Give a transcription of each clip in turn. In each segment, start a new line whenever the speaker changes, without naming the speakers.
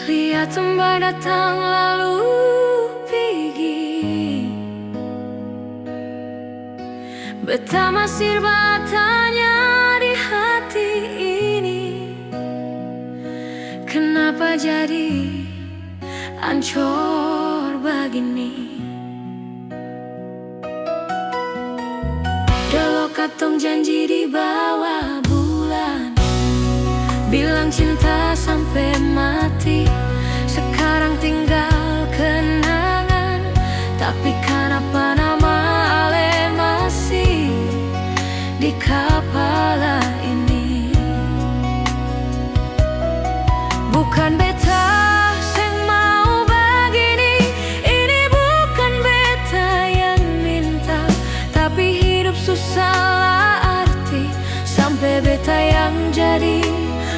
Lihat tembak datang lalu pergi, beta masih bertanya di hati ini, kenapa jadi hancur begini. Dulu katong janji di bawah bulan, bilang cinta sampai mati. Sekarang tinggal kenangan, tapi kenapa nama Ale masih di kepala ini. Bukan beta yang mau begini, ini bukan beta yang minta, tapi hidup susah arti sampai beta yang jadi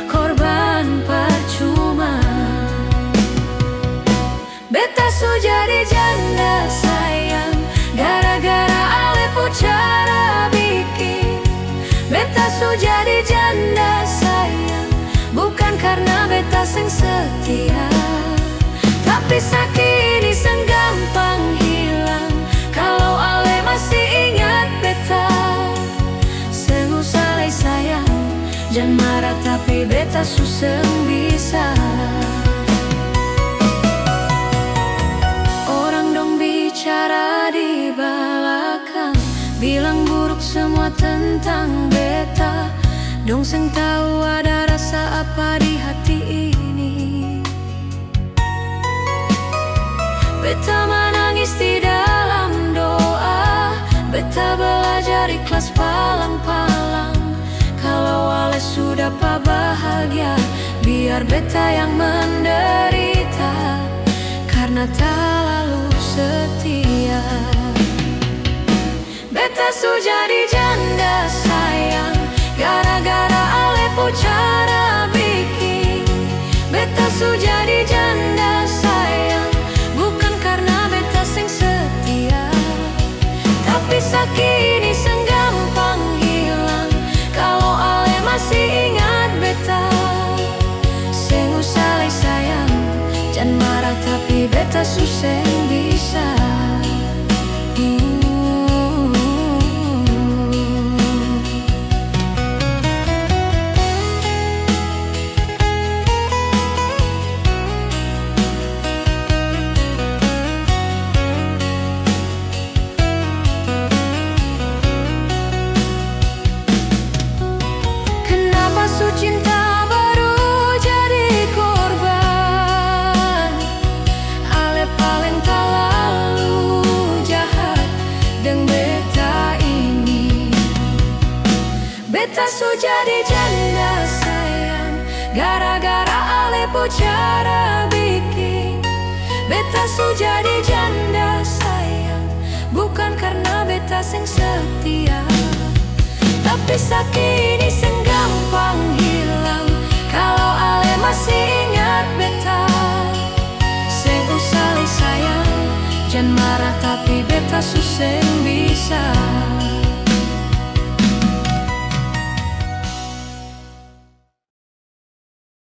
korban percuma. Beta su jadi janda sayang, gara-gara Ale pu cara bikin. Beta su jadi janda sayang, bukan karena beta seng setia, tapi sakit ini seng gampang hilang. Kalau Ale masih ingat beta, seng usah lay sayang, jangan marah tapi beta susah bisa. Orang dong bicara di belakang, bilang buruk semua tentang beta. Dong seng tahu ada rasa apa di hati ini. Beta menangis di dalam doa, beta belajar ikhlas palang-palang. Kalau Ale sudah bahagia, biar beta yang menderita, karena terlalu setia. Beta su jadi janda sayang, gara-gara Ale pu cara bikin. Beta su jadi janda sayang, bukan karena beta seng setia, tapi sakit ini seng gampang hilang. Kalau Ale masih ingat beta, seng usah lay sayang, jangan marah tapi beta susah bisa. Su cinta baru jadi korban, Ale paling terlalu jahat dengan beta ini. Beta su jadi janda sayang, gara-gara Ale pu cara bikin. Beta su jadi janda sayang, bukan karena beta seng setia, tapi sakit ini seng gampang hilang. Kalau Ale masih ingat beta, seng usah lay sayang, jangan marah tapi beta susah